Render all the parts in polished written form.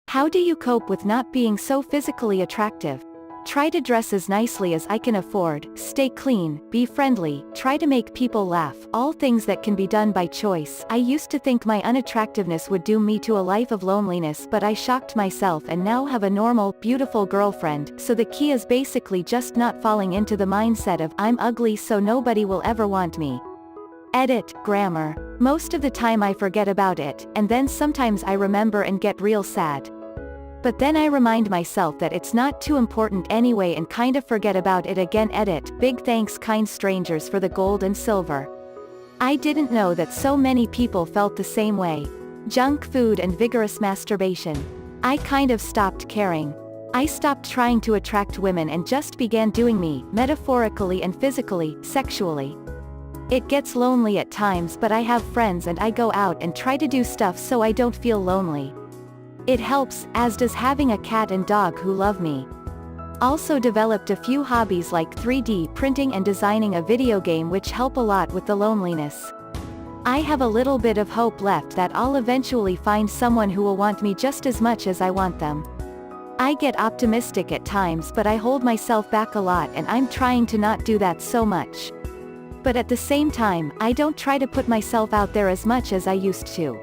How do you cope with not being so physically attractive? Try to dress as nicely as I can afford, stay clean, be friendly, try to make people laugh, all things that can be done by choice. I used to think my unattractiveness would doom me to a life of loneliness, but I shocked myself and now have a normal, beautiful girlfriend, so the key is basically just not falling into the mindset of, I'm ugly so nobody will ever want me. Edit, grammar. Most of the time I forget about it, and then sometimes I remember and get real sad. But then I remind myself that it's not too important anyway and kind of forget about it again. Edit, big thanks kind strangers for the gold and silver. I didn't know that so many people felt the same way. Junk food and vigorous masturbation. I kind of stopped caring. I stopped trying to attract women and just began doing me, metaphorically and physically, sexually. It gets lonely at times, but I have friends and I go out and try to do stuff so I don't feel lonely. It helps, as does having a cat and dog who love me. Also developed a few hobbies like 3D printing and designing a video game which help a lot with the loneliness. I have a little bit of hope left that I'll eventually find someone who will want me just as much as I want them. I get optimistic at times, but I hold myself back a lot and I'm trying to not do that so much. But at the same time, I don't try to put myself out there as much as I used to.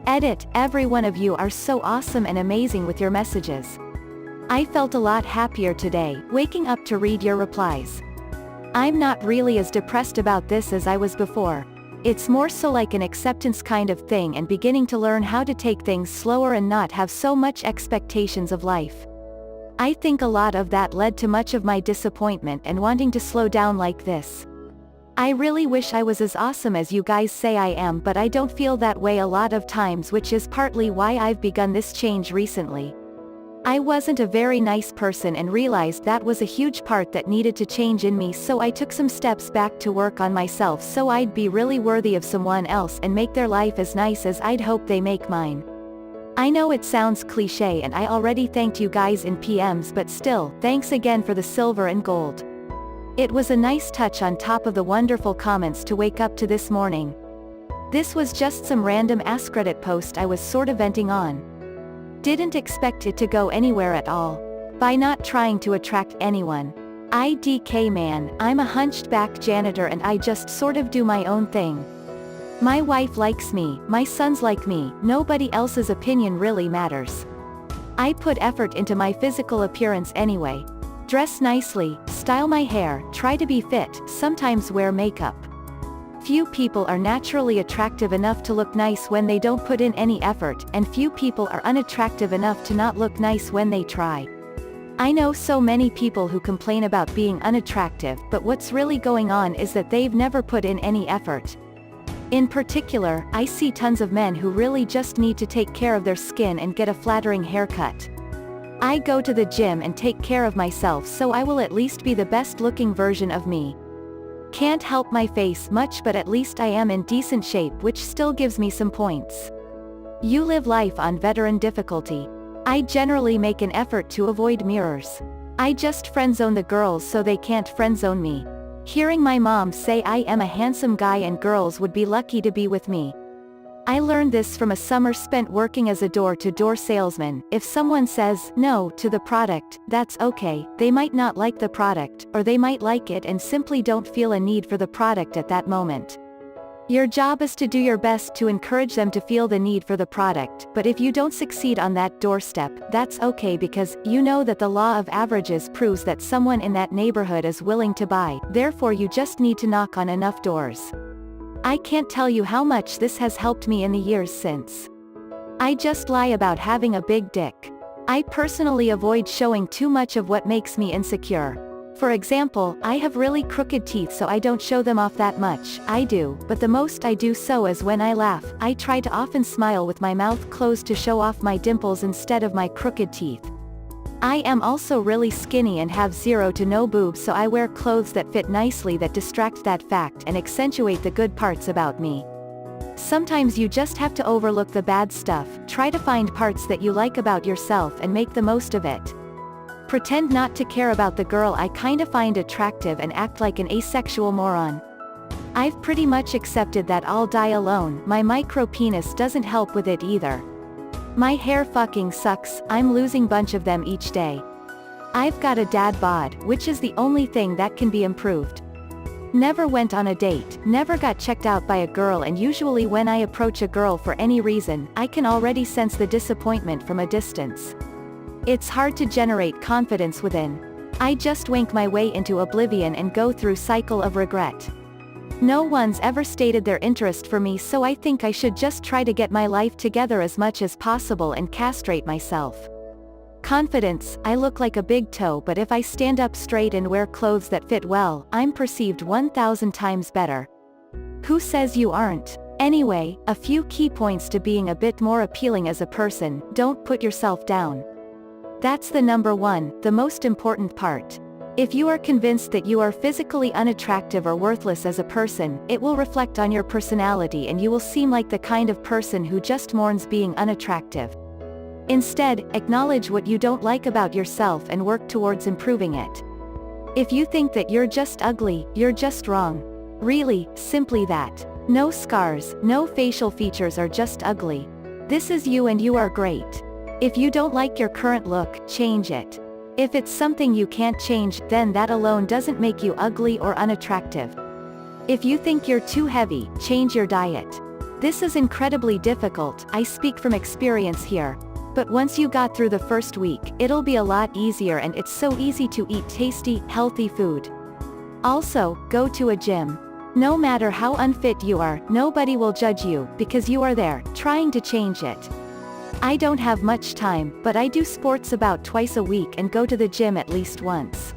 Edit, every one of you are so awesome and amazing with your messages. I felt a lot happier today, waking up to read your replies. I'm not really as depressed about this as I was before. It's more so like an acceptance kind of thing and beginning to learn how to take things slower and not have so much expectations of life. I think a lot of that led to much of my disappointment and wanting to slow down like this. I really wish I was as awesome as you guys say I am, but I don't feel that way a lot of times, which is partly why I've begun this change recently. I wasn't a very nice person and realized that was a huge part that needed to change in me, so I took some steps back to work on myself so I'd be really worthy of someone else and make their life as nice as I'd hope they make mine. I know it sounds cliche and I already thanked you guys in PMs, but still, thanks again for the silver and gold. It was a nice touch on top of the wonderful comments to wake up to this morning. This was just some random AskReddit post I was sort of venting on. Didn't expect it to go anywhere at all. By not trying to attract anyone. IDK man, I'm a hunched back janitor and I just sort of do my own thing. My wife likes me, my sons like me, nobody else's opinion really matters. I put effort into my physical appearance anyway. Dress nicely, style my hair, try to be fit, sometimes wear makeup. Few people are naturally attractive enough to look nice when they don't put in any effort, and few people are unattractive enough to not look nice when they try. I know so many people who complain about being unattractive, but what's really going on is that they've never put in any effort. In particular, I see tons of men who really just need to take care of their skin and get a flattering haircut. I go to the gym and take care of myself, so I will at least be the best looking version of me. Can't help my face much, but at least I am in decent shape, which still gives me some points. You live life on veteran difficulty. I generally make an effort to avoid mirrors. I just friendzone the girls so they can't friendzone me. Hearing my mom say I am a handsome guy and girls would be lucky to be with me. I learned this from a summer spent working as a door-to-door salesman. If someone says no to the product, that's okay. They might not like the product, or they might like it and simply don't feel a need for the product at that moment. Your job is to do your best to encourage them to feel the need for the product, but if you don't succeed on that doorstep, that's okay, because you know that the law of averages proves that someone in that neighborhood is willing to buy, therefore you just need to knock on enough doors. I can't tell you how much this has helped me in the years since. I just lie about having a big dick. I personally avoid showing too much of what makes me insecure. For example, I have really crooked teeth, so I don't show them off that much. I do, but the most I do so is when I laugh. I try to often smile with my mouth closed to show off my dimples instead of my crooked teeth. I am also really skinny and have 0 to no boobs, so I wear clothes that fit nicely that distract that fact and accentuate the good parts about me. Sometimes you just have to overlook the bad stuff, try to find parts that you like about yourself and make the most of it. Pretend not to care about the girl I kinda find attractive and act like an asexual moron. I've pretty much accepted that I'll die alone. My micro penis doesn't help with it either. My hair fucking sucks, I'm losing bunch of them each day. I've got a dad bod, which is the only thing that can be improved. Never went on a date, never got checked out by a girl, and usually when I approach a girl for any reason, I can already sense the disappointment from a distance. It's hard to generate confidence within. I just wank my way into oblivion and go through cycle of regret. No one's ever stated their interest for me, so I think I should just try to get my life together as much as possible and castrate myself. Confidence, I look like a big toe, but if I stand up straight and wear clothes that fit well, I'm perceived 1,000 times better. Who says you aren't? Anyway, a few key points to being a bit more appealing as a person: don't put yourself down. That's the number one, the most important part. If you are convinced that you are physically unattractive or worthless as a person, it will reflect on your personality and you will seem like the kind of person who just mourns being unattractive. Instead, acknowledge what you don't like about yourself and work towards improving it. If you think that you're just ugly, you're just wrong. Really, simply that. No scars, no facial features, are just ugly. This is you and you are great. If you don't like your current look, change it. If it's something you can't change, then that alone doesn't make you ugly or unattractive. If you think you're too heavy, change your diet. This is incredibly difficult, I speak from experience here. But once you got through the first week, it'll be a lot easier, and it's so easy to eat tasty, healthy food. Also, go to a gym. No matter how unfit you are, nobody will judge you, because you are there, trying to change it. I don't have much time, but I do sports about twice a week and go to the gym at least once.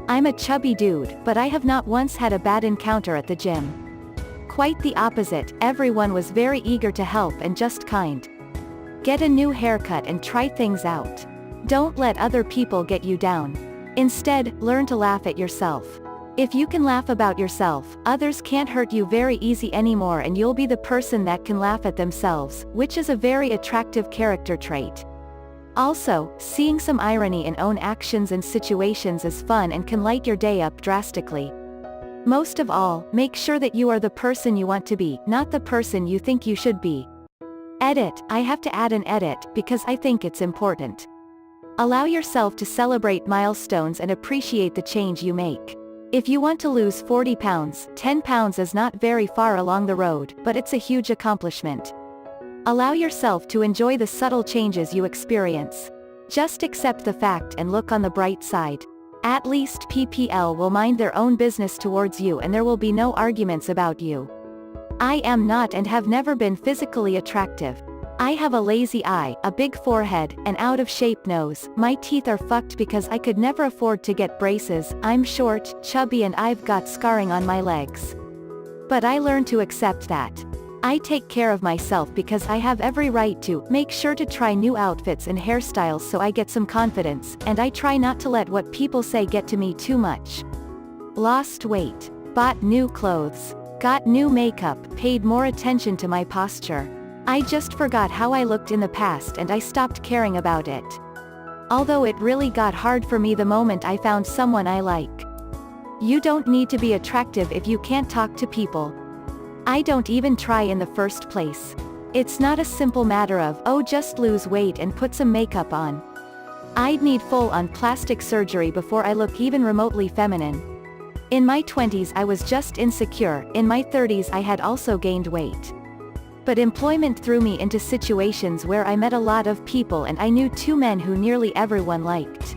I'm a chubby dude, but I have not once had a bad encounter at the gym. Quite the opposite, everyone was very eager to help and just kind. Get a new haircut and try things out. Don't let other people get you down. Instead, learn to laugh at yourself. If you can laugh about yourself, others can't hurt you very easy anymore, and you'll be the person that can laugh at themselves, which is a very attractive character trait. Also, seeing some irony in own actions and situations is fun and can light your day up drastically. Most of all, make sure that you are the person you want to be, not the person you think you should be. Edit, I have to add an edit, because I think it's important. Allow yourself to celebrate milestones and appreciate the change you make. If you want to lose 40 pounds, 10 pounds is not very far along the road, but it's a huge accomplishment. Allow yourself to enjoy the subtle changes you experience. Just accept the fact and look on the bright side. At least PPL will mind their own business towards you, and there will be no arguments about you. I am not and have never been physically attractive. I have a lazy eye, a big forehead, an out-of-shape nose, my teeth are fucked because I could never afford to get braces, I'm short, chubby, and I've got scarring on my legs. But I learned to accept that. I take care of myself because I have every right to. Make sure to try new outfits and hairstyles so I get some confidence, and I try not to let what people say get to me too much. Lost weight. Bought new clothes. Got new makeup, paid more attention to my posture. I just forgot how I looked in the past and I stopped caring about it. Although it really got hard for me the moment I found someone I like. You don't need to be attractive if you can't talk to people. I don't even try in the first place. It's not a simple matter of, oh, just lose weight and put some makeup on. I'd need full-on plastic surgery before I look even remotely feminine. In my 20s I was just insecure, in my 30s I had also gained weight. But employment threw me into situations where I met a lot of people, and I knew two men who nearly everyone liked.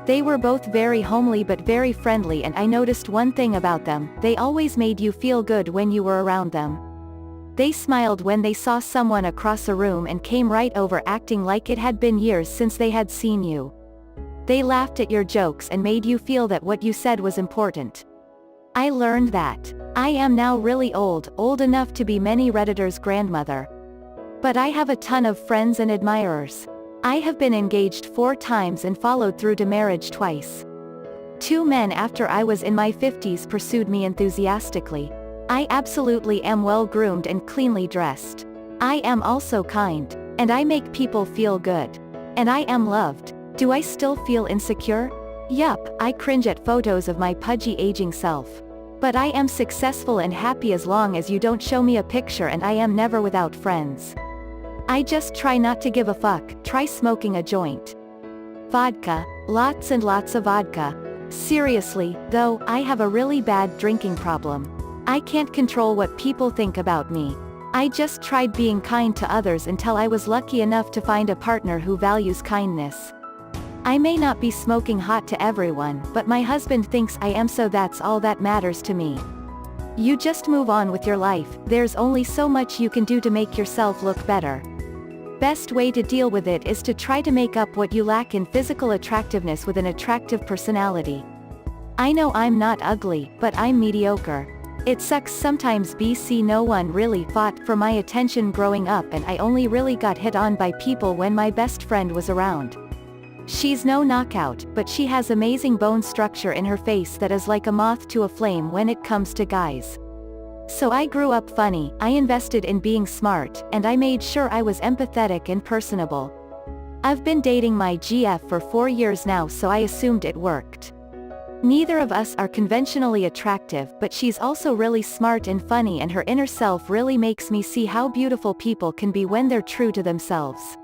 They were both very homely but very friendly, and I noticed one thing about them: they always made you feel good when you were around them. They smiled when they saw someone across a room and came right over acting like it had been years since they had seen you. They laughed at your jokes and made you feel that what you said was important. I learned that. I am now really old enough to be many Redditors' grandmother. But I have a ton of friends and admirers. I have been engaged 4 times and followed through to marriage twice. 2 men after I was in my 50s pursued me enthusiastically. I absolutely am well groomed and cleanly dressed. I am also kind. And I make people feel good. And I am loved. Do I still feel insecure? Yup, I cringe at photos of my pudgy aging self. But I am successful and happy as long as you don't show me a picture, and I am never without friends. I just try not to give a fuck, try smoking a joint. Vodka, lots and lots of vodka. Seriously, though, I have a really bad drinking problem. I can't control what people think about me. I just tried being kind to others until I was lucky enough to find a partner who values kindness. I may not be smoking hot to everyone, but my husband thinks I am, so that's all that matters to me. You just move on with your life, there's only so much you can do to make yourself look better. Best way to deal with it is to try to make up what you lack in physical attractiveness with an attractive personality. I know I'm not ugly, but I'm mediocre. It sucks sometimes. BC no one really fought for my attention growing up, and I only really got hit on by people when my best friend was around. She's no knockout, but she has amazing bone structure in her face that is like a moth to a flame when it comes to guys. So I grew up funny, I invested in being smart, and I made sure I was empathetic and personable. I've been dating my GF for 4 years now, so I assumed it worked. Neither of us are conventionally attractive, but she's also really smart and funny, and her inner self really makes me see how beautiful people can be when they're true to themselves.